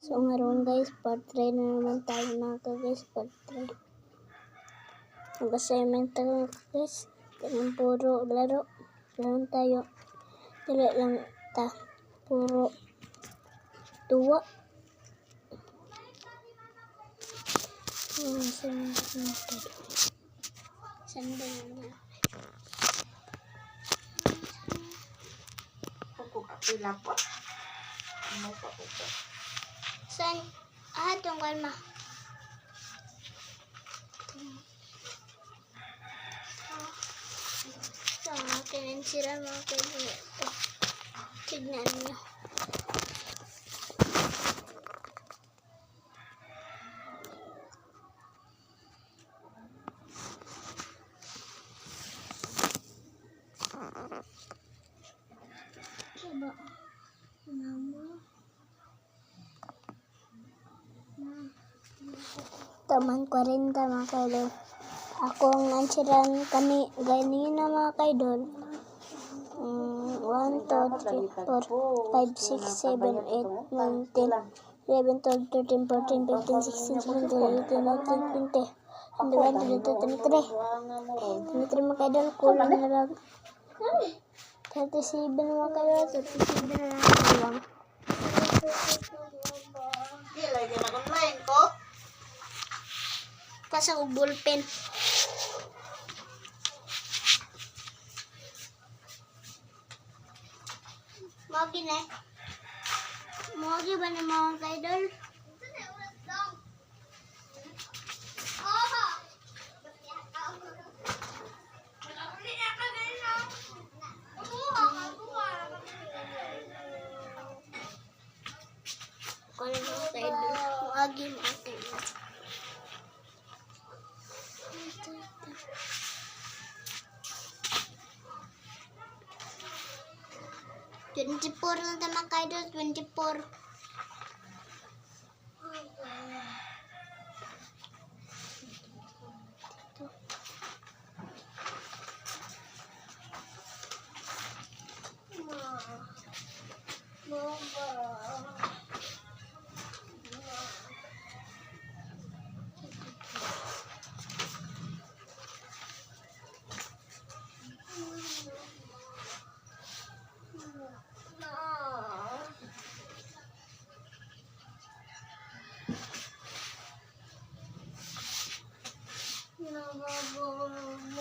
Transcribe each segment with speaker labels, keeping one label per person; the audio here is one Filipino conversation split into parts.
Speaker 1: So ngayon guys, part 3 na naman tayo guys, part 3. Ang assignment tayo guys, ganun puro laro tayo. Dili lang ta, puro tuwa. Sandal na.
Speaker 2: Pila pa. Ano pa po?
Speaker 1: San? Itong kalma. So, kinansira mga kaibigan ito. Tignan nyo. Coba. Taman 40 mga kaidol. Ako ang ansiran ganina mga kaidol. 1, 2, 3, 4, 5, 6, 7, 8, 9, 10, 11, 12, 13, 14, 15, 16, 17, 18, 19, 20, 21, 22, 23 mga kaidol. Kulang na lang 37 mga kaidol. 37 na lang kulang.
Speaker 2: Di lagi na online ko.
Speaker 1: Kasi ako ballpen. Magi na. Magi ba ni mga kaidol? Kalau mga kaidol, magi mga kaidol. Twenty-four na tayo mga kaidol, 24.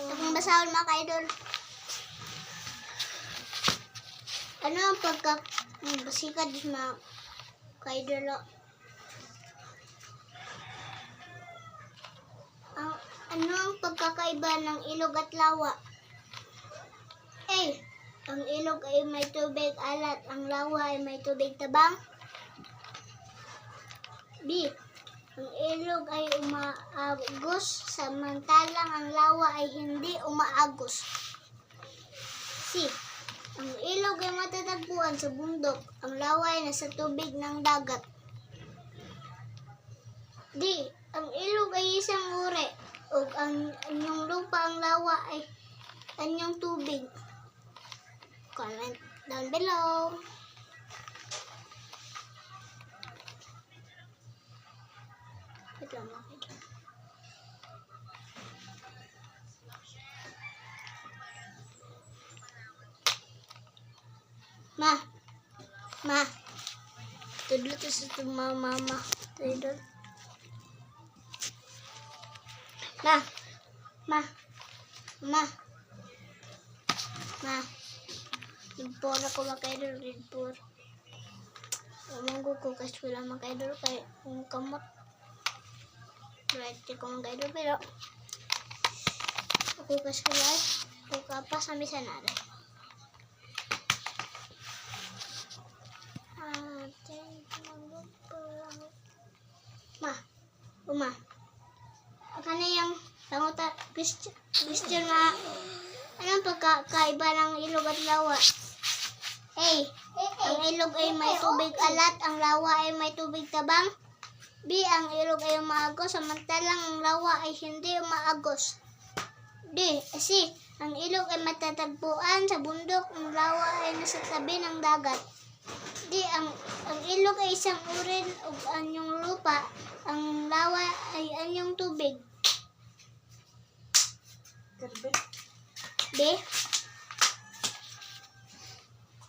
Speaker 1: Itong basahon mga kaidol. Ano ang basikat mga kaidol? Ano ang pagkakaiba ng ilog at lawa? A. Ang ilog ay may tubig alat, ang lawa ay may tubig tabang. B. Ang ilog ay umaagos, samantalang ang lawa ay hindi umaagos. C. Ang ilog ay matatagpuan sa bundok, ang lawa ay nasa tubig ng dagat. D. Ang ilog ay isang uri, ug ang anyong lupa ang lawa ay anyong tubig. Comment down below. Ma, tudlo to sa mama, tudlo. Ma. Limpor ako makaidol, limpor. Umanggo ko kasi wala makaidol kay kamot. Right, ko makaidol pero ako kasi wala. Ako kapas kami sa nara. Ma. Ano yung panguta question na anong pagkakaiba ng ilog at lawa? A. Ang ilog ay may tubig alat, ang lawa ay may tubig tabang. B. Ang ilog ay umaagos, samantalang ang lawa ay hindi umaagos. D. C. Ang ilog ay matatagpuan sa bundok, ang lawa ay nasa tabi ng dagat. Di, ang ilog ay isang uri ug anyong lupa. Ang lawa ay anyong tubig.
Speaker 2: Karbe.
Speaker 1: Be?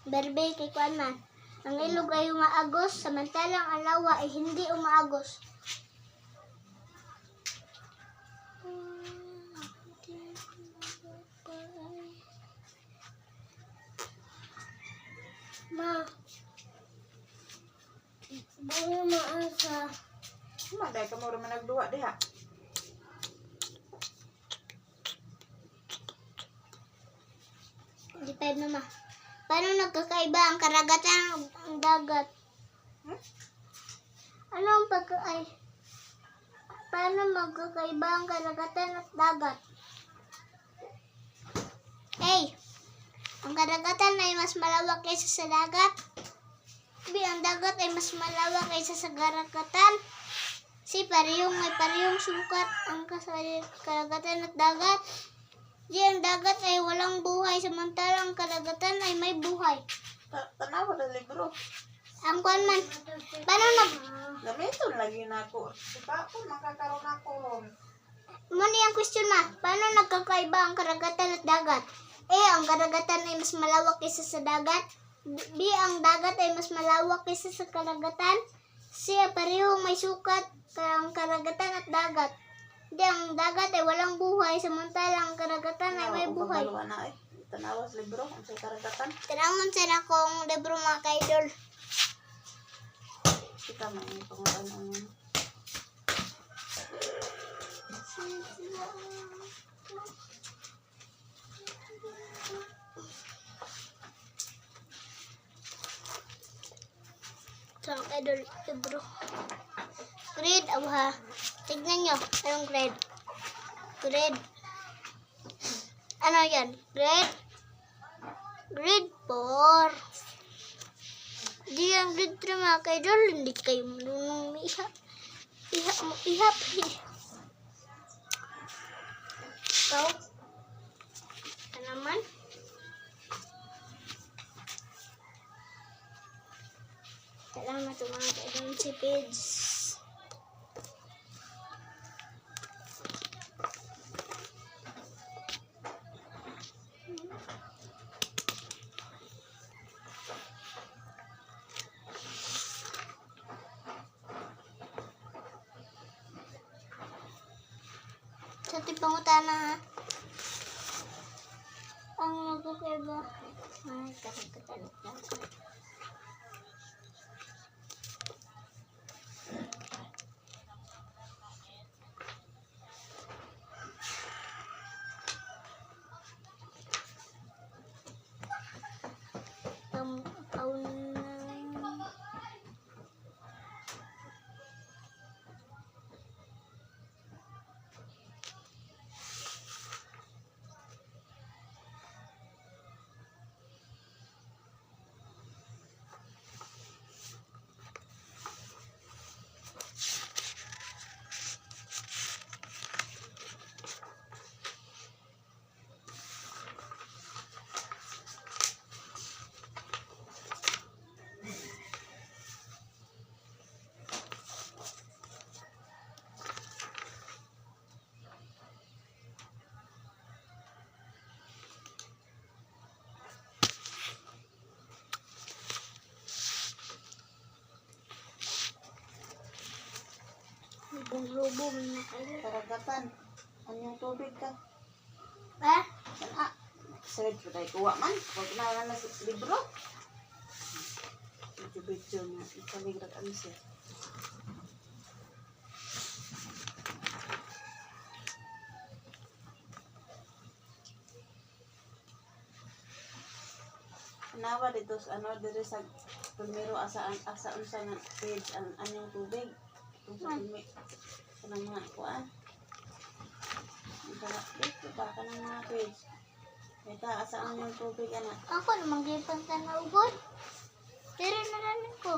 Speaker 1: Berbe kay kuan man. Ang ilog ay umaagos, samantalang ang lawa ay hindi umaagos. Ma. Bago maasa.
Speaker 2: Maday ka mo rin nagduwa diha.
Speaker 1: Di pa mama. Paano nagkakaiba ang karagatan at ang dagat?
Speaker 2: Hmm?
Speaker 1: Ano ang paano magkakaiba ang karagatan at dagat? Hey, ang karagatan ay mas malawak kaysa sa dagat. Ang dagat ay mas malawak kaysa sa karagatan. May parehong sukat ang karagatan at dagat. Ang dagat ay walang buhay, samantalang ang karagatan ay may buhay.
Speaker 2: Tanawa na libro.
Speaker 1: Ang kuan man, paano
Speaker 2: Gamiton lagi na ako. Di ba ako makakaroon ako ron?
Speaker 1: Muna yung question ma, paano nagkakaiba ang karagatan at dagat? Ang karagatan ay mas malawak kaysa sa dagat. B, ang dagat ay mas malawak kaysa sa karagatan. C, parehong may sukat ang karagatan at dagat. D, ang dagat ay walang buhay, samantalang ang karagatan ay may buhay.
Speaker 2: Pagbaluan na eh. Tanawa sa libro. Ang sa karagatan.
Speaker 1: Tanawon sa akong libro mga kaidol.
Speaker 2: Kita may pangalan ng
Speaker 1: Sa mga kaidol libro. Grade, ha. Tignan nyo, anong grade? Grade. Ano yan? Grade? Grade 4. Di ang grade 3 mga kaidol, hindi kayo marunong ihap. Ihap. Ikaw? Ano naman? Salamat sa mga kaidol si Page. Sa tipangutana ha. Ang magkakaiba. Ay, karagatan lang. Lubong-lubong na kayo.
Speaker 2: karagatan. Anyong tubig ka.
Speaker 1: Ha?
Speaker 2: Sana. Sarap ko tayo kuha man. Huwag na na sa libro. Video na. Ipaligrag ang siya. Nawa dito sa dire sa primero asa unsa nga page ang anyong tubig. Kung sa kanang mga kuan. Dito ba kanang mga page. Ita asa anyong tubig ana.
Speaker 1: Ako namang gipan ka na ugod. Pero nalaman ko.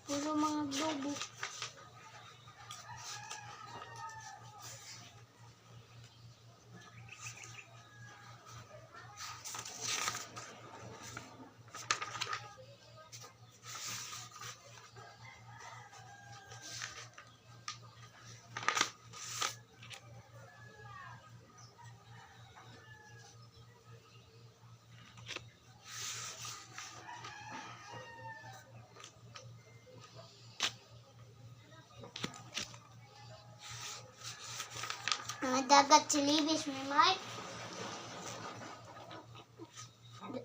Speaker 1: Puro mga globo. dagat si Libis, may Mike.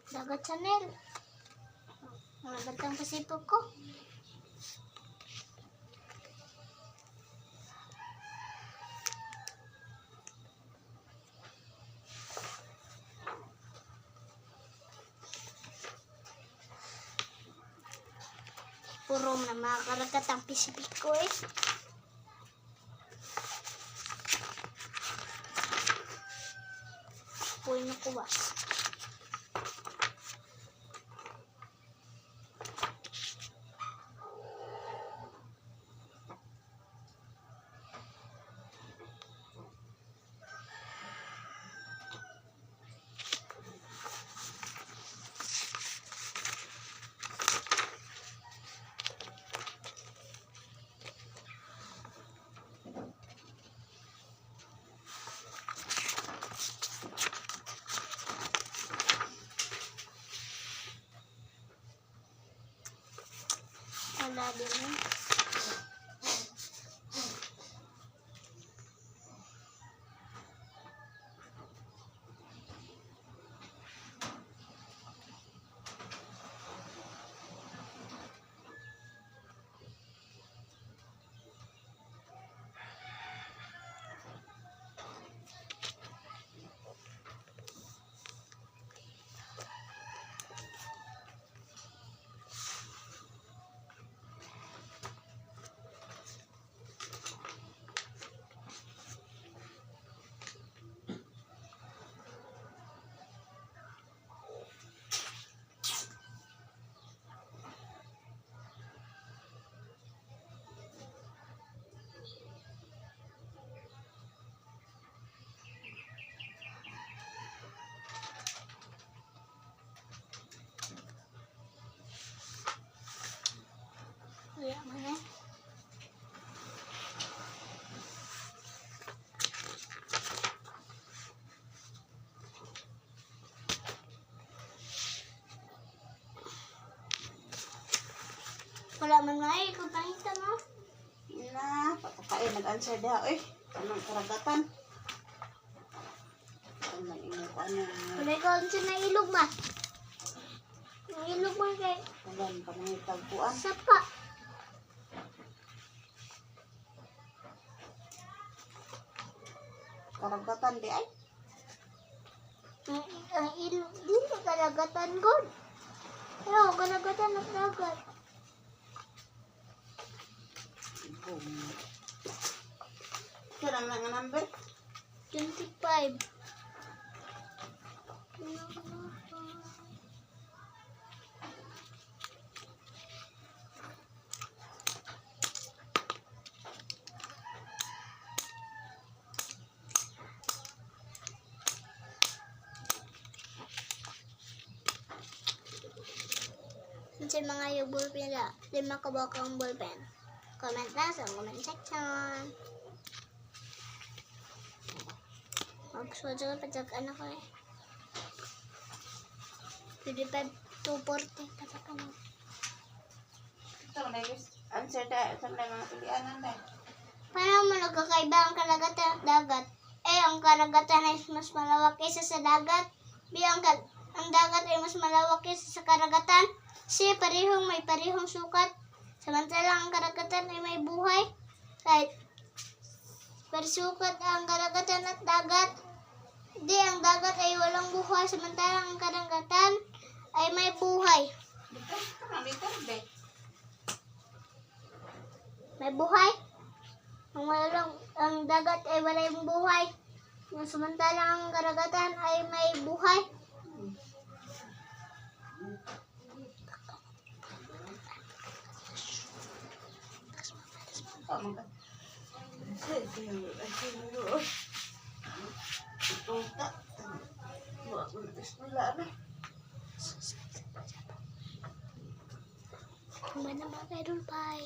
Speaker 1: Dagat Chanel. Mga batang Pasipok ko. Puro na mga karagatang Pasipiko eh. Puy na kuwas. Wala din eh. Kaya man eh. Wala man na eh. Kung pangita mo.
Speaker 2: Na, patakain, nag-answer diha. Uy, anong karagatan? Ang mag-ingo ko ano.
Speaker 1: Wala ikaw na ilog ba? Ang ilog mo kay
Speaker 2: Kagan, panangitagpuan.
Speaker 1: sapa.
Speaker 2: Karagatan di ay.
Speaker 1: Ang ilog. Dili kalagatan god. Pero kalagatan ng dagat.
Speaker 2: Boom. Kaya lang nga number.
Speaker 1: 25. Sa mga yung ballpen na, 5 kabakang ballpen. Comment na sa comment section. Magsuot pa sa anak ko eh. 25 to 40 pa sa anak.
Speaker 2: Ito, answer da. Sa mga pilianan da.
Speaker 1: Paano mo nagkakaiba ang karagatan at dagat? Eh, ang karagatan ay mas malawak kaysa sa dagat. B, ang dagat ay mas malawak kaysa sa karagatan. C, may parehong sukat. Samantalang ang karagatan ay may buhay. Kahit persukat ang karagatan at dagat. D, ang dagat ay walang buhay. Samantalang ang karagatan ay may buhay.
Speaker 2: Dito, be.
Speaker 1: May buhay. Ang dagat ay walang buhay. Samantalang ang karagatan ay may buhay. Mana ba kayo, Pai?